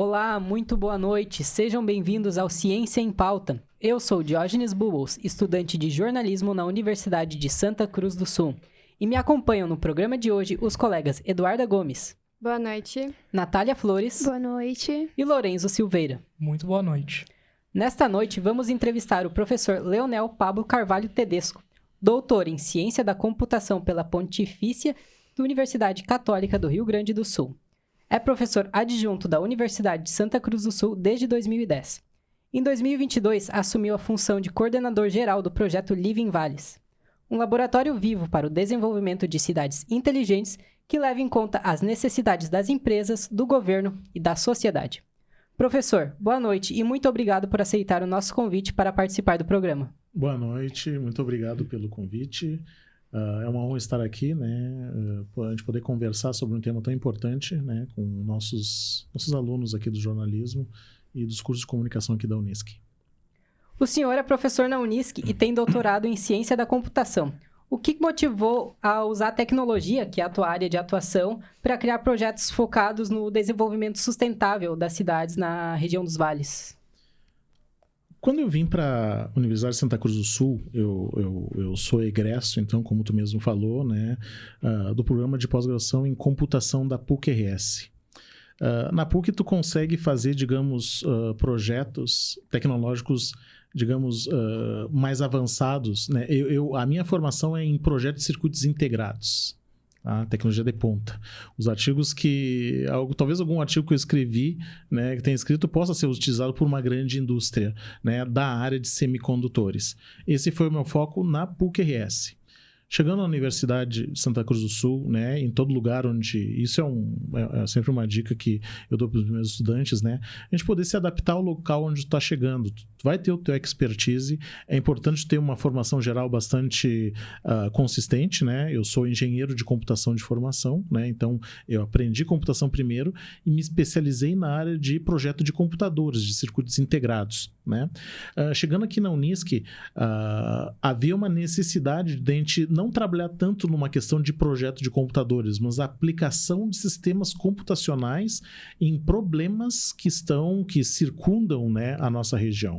Olá, muito boa noite. Sejam bem-vindos ao Ciência em Pauta. Eu sou Diógenes Bubbles, estudante de jornalismo na Universidade de Santa Cruz do Sul. E me acompanham no programa de hoje os colegas Eduarda Gomes. Boa noite. Natália Flores. Boa noite. E Lorenzo Silveira. Muito boa noite. Nesta noite, vamos entrevistar o professor Leonel Pablo Carvalho Tedesco, doutor em Ciência da Computação pela Pontifícia Universidade Católica do Rio Grande do Sul. É professor adjunto da Universidade de Santa Cruz do Sul desde 2010. Em 2022, assumiu a função de coordenador geral do projeto Living Valles, um laboratório vivo para o desenvolvimento de cidades inteligentes que leva em conta as necessidades das empresas, do governo e da sociedade. Professor, boa noite e muito obrigado por aceitar o nosso convite para participar do programa. Boa noite, muito obrigado pelo convite. É uma honra estar aqui, né? A gente poder conversar sobre um tema tão importante, né? Com nossos alunos aqui do jornalismo e dos cursos de comunicação aqui da Unisc. O senhor é professor na Unisc e tem doutorado em Ciência da Computação. O que motivou a usar a tecnologia, que é a tua área de atuação, para criar projetos focados no desenvolvimento sustentável das cidades na região dos vales? Quando eu vim para a Universidade de Santa Cruz do Sul, eu sou egresso, então, como tu mesmo falou, né, do programa de pós-graduação em computação da PUC-RS. Na PUC, tu consegue fazer, digamos, projetos tecnológicos, digamos, mais avançados, né? A minha formação é em projetos de circuitos integrados. A tecnologia de ponta. Os artigos que... Talvez algum artigo que eu escrevi, né, que tenha escrito, possa ser utilizado por uma grande indústria, né, da área de semicondutores. Esse foi o meu foco na PUC-RS. Chegando na Universidade de Santa Cruz do Sul, né, em todo lugar onde... Isso é sempre uma dica que eu dou para os meus estudantes, né? A gente poder se adaptar ao local onde tu está chegando. Tu vai ter o teu expertise. É importante ter uma formação geral bastante consistente, né? Eu sou engenheiro de computação de formação, né? Então, eu aprendi computação primeiro e me especializei na área de projeto de computadores, de circuitos integrados, né? Chegando aqui na Unisc, havia uma necessidade de a gente não trabalhar tanto numa questão de projeto de computadores, mas a aplicação de sistemas computacionais em problemas que circundam, né, a nossa região.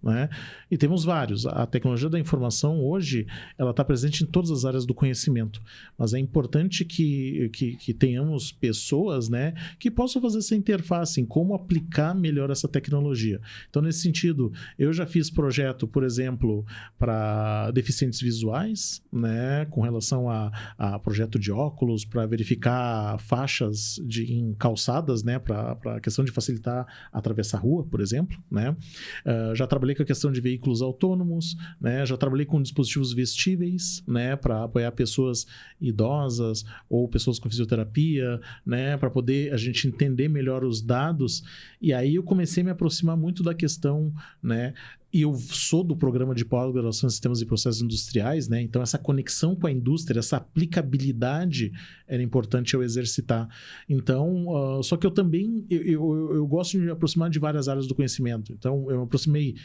Né? E temos vários. A tecnologia da informação hoje ela está presente em todas as áreas do conhecimento, mas é importante que tenhamos pessoas, né, que possam fazer essa interface em como aplicar melhor essa tecnologia. Então, nesse sentido, eu já fiz projeto, por exemplo, para deficientes visuais, né, com relação a projeto de óculos para verificar faixas em calçadas, né, para a questão de facilitar atravessar a rua, por exemplo, né? Já trabalhei com a questão de veículos autônomos, né? Já trabalhei com dispositivos vestíveis, né? Para apoiar pessoas idosas ou pessoas com fisioterapia, né? Para poder a gente entender melhor os dados. E aí eu comecei a me aproximar muito da questão, né? E eu sou do programa de pós-graduação em sistemas e processos industriais, né? Então, essa conexão com a indústria, essa aplicabilidade era importante eu exercitar. Então, só que eu também eu gosto de me aproximar de várias áreas do conhecimento. Então, eu me aproximei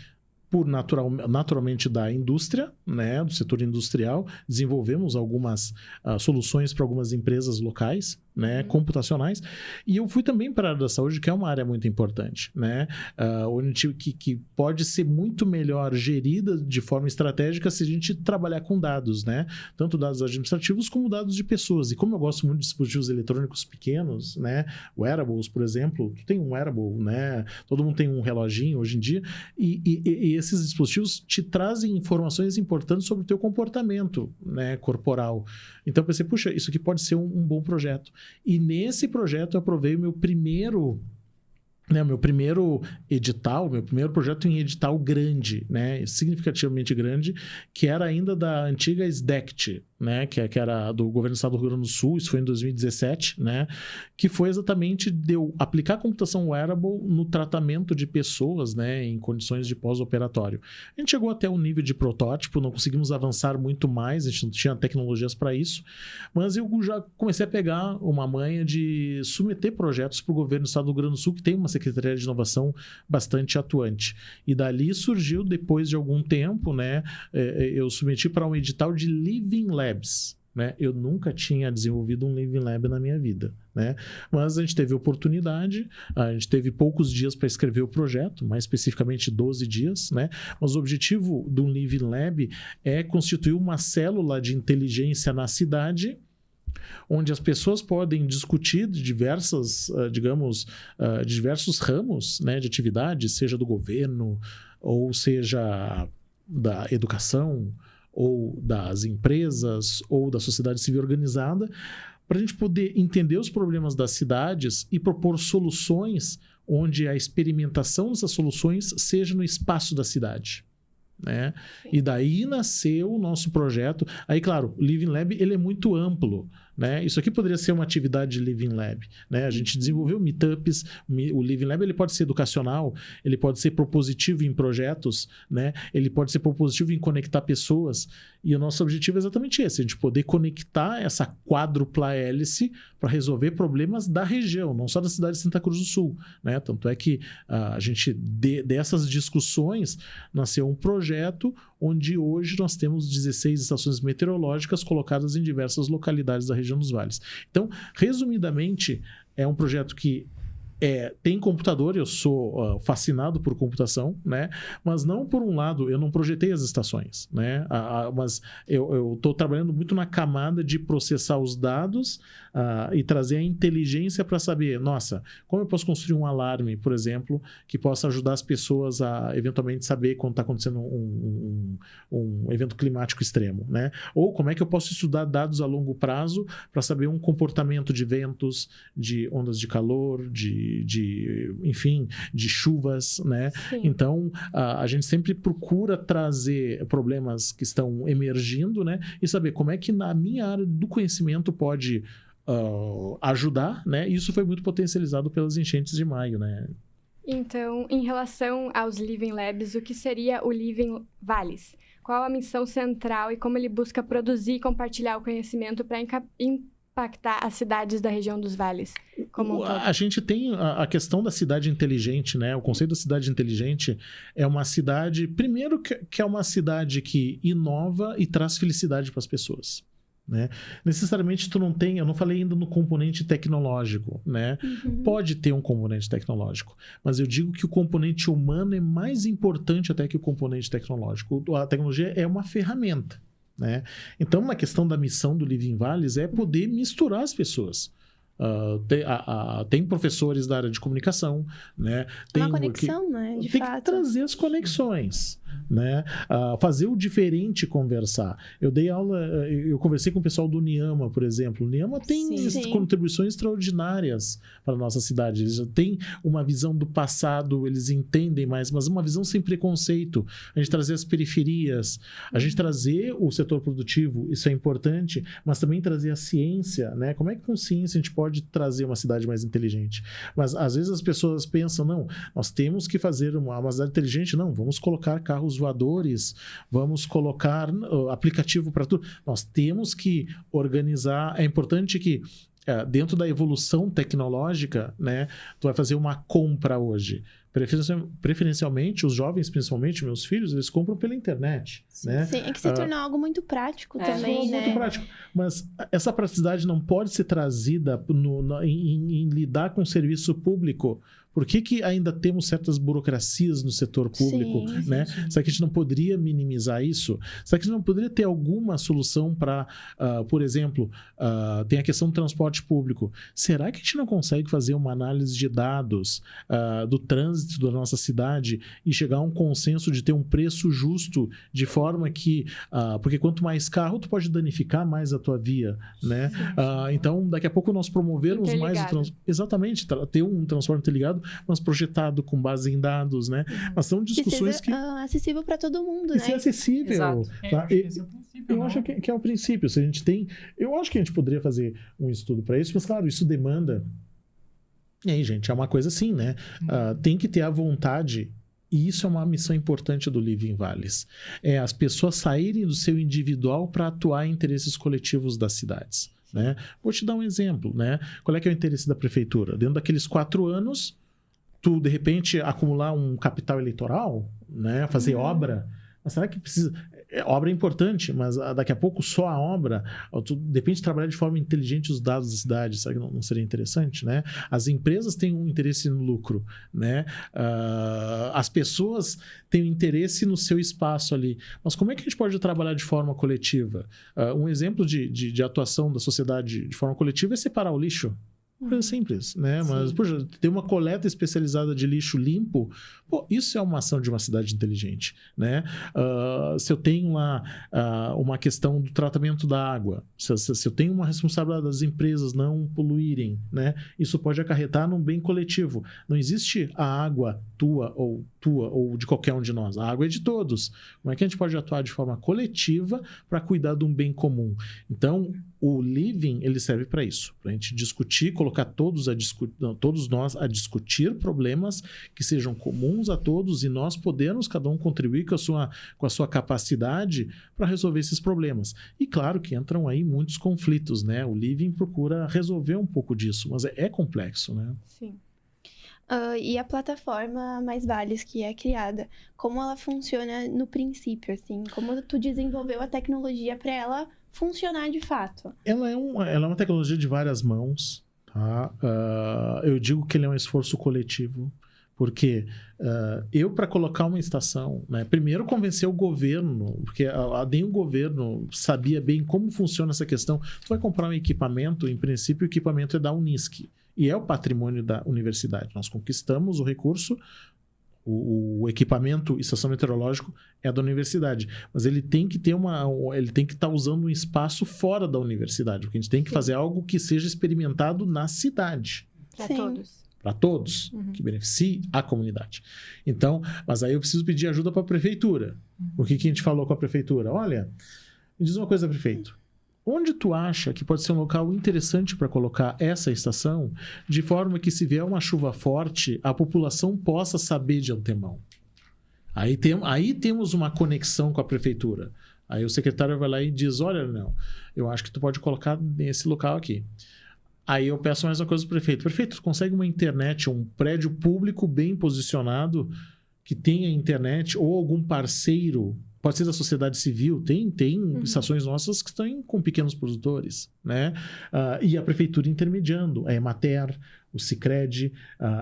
naturalmente da indústria, né, do setor industrial, desenvolvemos algumas soluções para algumas empresas locais, né, computacionais, e eu fui também para a área da saúde, que é uma área muito importante, né, que pode ser muito melhor gerida de forma estratégica se a gente trabalhar com dados, né, tanto dados administrativos como dados de pessoas. E como eu gosto muito de dispositivos eletrônicos pequenos, né, wearables, por exemplo, tu tem um wearable, né, todo mundo tem um reloginho hoje em dia, e esses dispositivos te trazem informações importantes sobre o teu comportamento, né, corporal. Então eu pensei, puxa, isso aqui pode ser um bom projeto. E nesse projeto eu aprovei o meu primeiro edital, meu primeiro projeto em edital grande, né, significativamente grande, que era ainda da antiga SDECT, né, que era do governo do estado do Rio Grande do Sul, isso foi em 2017, né, que foi exatamente de eu aplicar a computação wearable no tratamento de pessoas, né, em condições de pós-operatório. A gente chegou até um nível de protótipo, não conseguimos avançar muito mais, a gente não tinha tecnologias para isso, mas eu já comecei a pegar uma manha de submeter projetos para o governo do estado do Rio Grande do Sul, que tem uma Secretaria de Inovação bastante atuante. E dali surgiu, depois de algum tempo, né, eu submeti para um edital de Living Labs. né? Eu nunca tinha desenvolvido um Living Lab na minha vida, né? Mas a gente teve oportunidade, a gente teve poucos dias para escrever o projeto, mais especificamente 12 dias, né? Mas o objetivo do Living Lab é constituir uma célula de inteligência na cidade, onde as pessoas podem discutir de diversas, de diversos ramos, né, de atividade, seja do governo, ou seja da educação, ou das empresas, ou da sociedade civil organizada, para a gente poder entender os problemas das cidades e propor soluções onde a experimentação dessas soluções seja no espaço da cidade, né? E daí nasceu o nosso projeto. Aí, claro, o Living Lab ele é muito amplo, né? Isso aqui poderia ser uma atividade de Living Lab, né? A gente desenvolveu meetups. O Living Lab ele pode ser educacional, ele pode ser propositivo em projetos, né? Ele pode ser propositivo em conectar pessoas. E o nosso objetivo é exatamente esse: a gente poder conectar essa quádrupla hélice para resolver problemas da região, não só da cidade de Santa Cruz do Sul, né? Tanto é que a gente, dessas discussões, nasceu um projeto onde hoje nós temos 16 estações meteorológicas colocadas em diversas localidades da região dos vales. Então, resumidamente, é um projeto que tem computador. Eu sou fascinado por computação, né? Mas não por um lado, eu não projetei as estações, né? Mas eu estou trabalhando muito na camada de processar os dados e trazer a inteligência para saber, nossa, como eu posso construir um alarme, por exemplo, que possa ajudar as pessoas a eventualmente saber quando está acontecendo um evento climático extremo, né? Ou como é que eu posso estudar dados a longo prazo para saber um comportamento de ventos, de ondas de calor, enfim, de chuvas, né? Sim. Então, a gente sempre procura trazer problemas que estão emergindo, né? E saber como é que na minha área do conhecimento pode ajudar, né? E isso foi muito potencializado pelas enchentes de maio, né? Então, em relação aos Living Labs, o que seria o Living Valles? Qual a missão central e como ele busca produzir e compartilhar o conhecimento para impactar as cidades da região dos vales? Como um todo? A gente tem a questão da cidade inteligente, né? O conceito da cidade inteligente é uma cidade, primeiro, que é uma cidade que inova e traz felicidade para as pessoas, né? Necessariamente eu não falei ainda no componente tecnológico, né? Uhum. Pode ter um componente tecnológico, mas eu digo que o componente humano é mais importante até que o componente tecnológico. A tecnologia é uma ferramenta, né? Então, na questão da missão do Living Valles é poder misturar as pessoas. Tem professores da área de comunicação, né? Tem uma conexão, né? De tem fato. que trazer as conexões, né? Fazer o diferente conversar. Eu dei aula, eu conversei com o pessoal do Niama, por exemplo. O Niama tem Sim. contribuições extraordinárias para a nossa cidade. Eles já têm uma visão do passado, eles entendem mais, mas uma visão sem preconceito. A gente trazer as periferias, a gente trazer o setor produtivo, isso é importante, mas também trazer a ciência, né? Como é que com ciência a gente pode trazer uma cidade mais inteligente? Mas às vezes as pessoas pensam, não, nós temos que fazer uma cidade inteligente. Não, vamos colocar carros voadores, vamos colocar aplicativo para tudo. Nós temos que organizar. É importante que dentro da evolução tecnológica, né, tu vai fazer uma compra hoje. Preferencialmente, os jovens, principalmente meus filhos, eles compram pela internet, né? Sim, é que se tornou algo muito prático também, né? Muito prático. Mas essa praticidade não pode ser trazida em lidar com o serviço público. Por que ainda temos certas burocracias no setor público, né? Será que a gente não poderia minimizar isso? Será que a gente não poderia ter alguma solução para, por exemplo, tem a questão do transporte público. Será que a gente não consegue fazer uma análise de dados do trânsito da nossa cidade e chegar a um consenso de ter um preço justo, de forma que... porque quanto mais carro, tu pode danificar mais a tua via, né? Então, daqui a pouco nós promovermos mais o transporte. Exatamente, ter um transporte interligado, mas projetado com base em dados, né? Mas são discussões que... acessível para todo mundo, E né? ser acessível. Exato. Tá? Eu acho né? que é o princípio. Se a gente tem... Eu acho que a gente poderia fazer um estudo para isso, mas, claro, isso demanda... E aí, gente, é uma coisa assim, né? Tem que ter a vontade... E isso é uma missão importante do Living Valles. É as pessoas saírem do seu individual para atuar em interesses coletivos das cidades, né? Vou te dar um exemplo, né? Qual é que é o interesse da prefeitura? Dentro daqueles 4 anos, tu, de repente, acumular um capital eleitoral, né? Fazer obra. Mas será que precisa... obra é importante, mas daqui a pouco só a obra, depende de trabalhar de forma inteligente os dados da cidade, será que não seria interessante, né? As empresas têm um interesse no lucro, né? As pessoas têm um interesse no seu espaço ali, mas como é que a gente pode trabalhar de forma coletiva? Um exemplo de atuação da sociedade de forma coletiva é separar o lixo. Coisa simples, né? Mas, poxa, ter uma coleta especializada de lixo limpo, pô, isso é uma ação de uma cidade inteligente, né? Se eu tenho lá uma questão do tratamento da água, se eu tenho uma responsabilidade das empresas não poluírem, né? Isso pode acarretar num bem coletivo. Não existe a água tua ou de qualquer um de nós. A água é de todos. Como é que a gente pode atuar de forma coletiva para cuidar de um bem comum? Então, o living, ele serve para isso, para a gente discutir, colocar todos nós a discutir problemas que sejam comuns a todos e nós podermos cada um contribuir com a sua capacidade para resolver esses problemas. E claro que entram aí muitos conflitos, né? O living procura resolver um pouco disso, mas é complexo, né? Sim. E a plataforma Mais Vales que é criada, como ela funciona no princípio, assim? Como tu desenvolveu a tecnologia para ela funcionar de fato? Ela é uma tecnologia de várias mãos, tá? Eu digo que ele é um esforço coletivo, porque para colocar uma estação, né, primeiro convencer o governo, porque nem o governo sabia bem como funciona essa questão. Tu vai comprar um equipamento, em princípio o equipamento é da Unisc, e é o patrimônio da universidade. Nós conquistamos o recurso, o equipamento estação meteorológico é da universidade, mas ele tem que estar usando um espaço fora da universidade, porque a gente tem que fazer algo que seja experimentado na cidade. Para Sim. todos. Para todos, que beneficie a comunidade. Então, mas aí eu preciso pedir ajuda para a prefeitura. O que a gente falou com a prefeitura? Olha, me diz uma coisa, prefeito. Onde tu acha que pode ser um local interessante para colocar essa estação, de forma que se vier uma chuva forte, a população possa saber de antemão? Aí temos uma conexão com a prefeitura. Aí o secretário vai lá e diz, olha, não, eu acho que tu pode colocar nesse local aqui. Aí eu peço mais uma coisa pro prefeito. Prefeito, tu consegue uma internet, um prédio público bem posicionado, que tenha internet, ou algum parceiro, pode ser da sociedade civil, tem estações nossas que estão com pequenos produtores, né? E a prefeitura intermediando, a Emater, o Sicredi,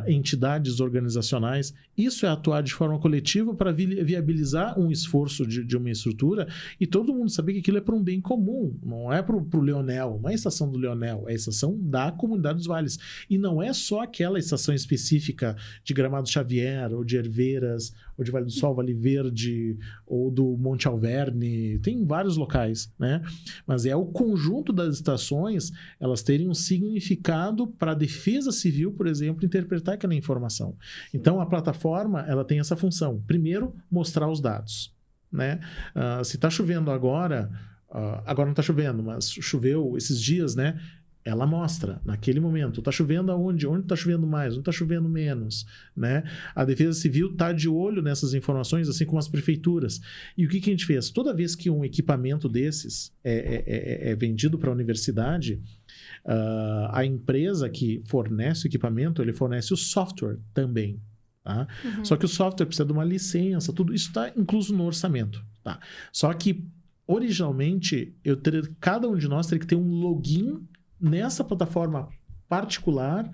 entidades organizacionais. Isso é atuar de forma coletiva para viabilizar um esforço de uma estrutura e todo mundo saber que aquilo é para um bem comum, não é para o Leonel, não é a estação do Leonel, é a estação da comunidade dos vales. E não é só aquela estação específica de Gramado Xavier, ou de Herveiras, ou de Vale do Sol, Vale Verde, ou do Monte Alverne, tem vários locais, né? Mas é o conjunto das estações, elas terem um significado para a defesa civil, por exemplo, interpretar aquela informação. Então, a plataforma, ela tem essa função. Primeiro, mostrar os dados, né? Se está chovendo agora não está chovendo, mas choveu esses dias, né? Ela mostra, naquele momento, está chovendo aonde? Onde está chovendo mais? Onde está chovendo menos? Né? A Defesa Civil está de olho nessas informações, assim como as prefeituras. E o que a gente fez? Toda vez que um equipamento desses é vendido para a universidade, a empresa que fornece o equipamento, ele fornece o software também. Tá? Só que o software precisa de uma licença, tudo isso está incluso no orçamento. Tá? Só que, originalmente, cada um de nós teria que ter um login nessa plataforma particular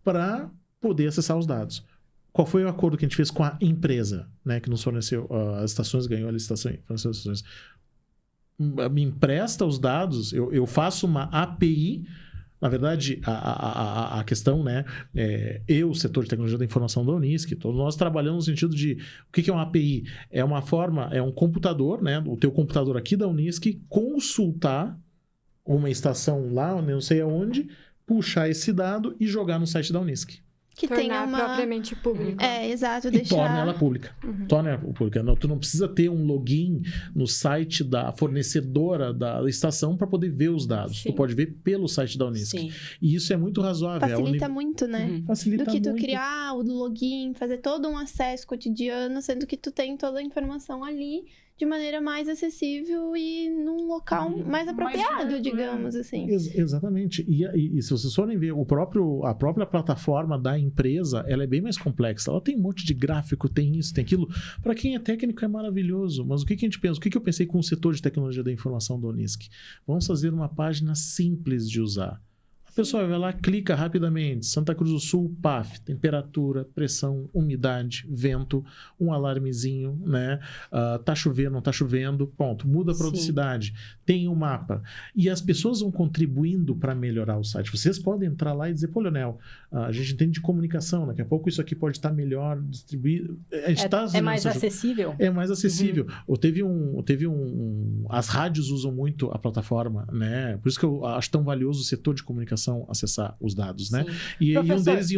para poder acessar os dados. Qual foi o acordo que a gente fez com a empresa, né, que nos forneceu as estações, ganhou a licitação, forneceu as estações? Me empresta os dados, eu faço uma API. Na verdade, a questão, né, o setor de tecnologia da informação da Unisc, todos nós trabalhamos no sentido de o que é uma API? É uma forma, é um computador, né, o teu computador aqui da Unisc, consultar uma estação lá, não sei aonde, puxar esse dado e jogar no site da Unisc. Que tornar tenha propriamente público. Exato, E torna ela pública. Torna ela pública. Não, tu não precisa ter um login no site da fornecedora da estação para poder ver os dados. Sim. Tu pode ver pelo site da Unisc. Sim. E isso é muito razoável. Facilita muito, né? Facilita Do que tu muito. criar o login, fazer todo um acesso cotidiano, sendo que tu tem toda a informação ali de maneira mais acessível e num local mais apropriado, perto, digamos assim. Exatamente. E se vocês forem ver, a própria plataforma da empresa, ela é bem mais complexa. Ela tem um monte de gráfico, tem isso, tem aquilo. Para quem é técnico é maravilhoso, mas o que a gente pensa? O que eu pensei com o setor de tecnologia da informação da Unisc? Vamos fazer uma página simples de usar. A pessoa vai lá, clica rapidamente, Santa Cruz do Sul, PAF, temperatura, pressão, umidade, vento, um alarmezinho, né? Tá chovendo, não tá chovendo, ponto. Muda para outra cidade, tem um mapa. E as pessoas vão contribuindo para melhorar o site. Vocês podem entrar lá e dizer, pô, Leonel, a gente entende de comunicação, daqui a pouco isso aqui pode estar melhor distribuído. É mais acessível? É mais acessível. As rádios usam muito a plataforma, né? Por isso que eu acho tão valioso o setor de comunicação acessar os dados, né? E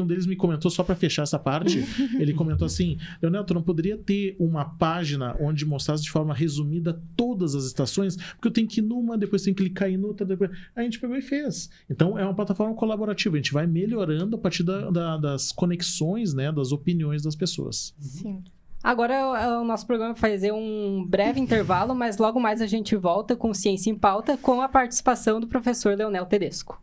um deles me comentou, só para fechar essa parte, ele comentou assim, Leonel, tu não poderia ter uma página onde mostrasse de forma resumida todas as estações? Porque eu tenho que ir numa, depois tenho que clicar em outra, depois... A gente pegou e fez. Então, é uma plataforma colaborativa. A gente vai melhorando a partir das conexões, né? Das opiniões das pessoas. Sim. Agora o nosso programa vai fazer um breve intervalo, mas logo mais a gente volta com Ciência em Pauta com a participação do professor Leonel Tedesco.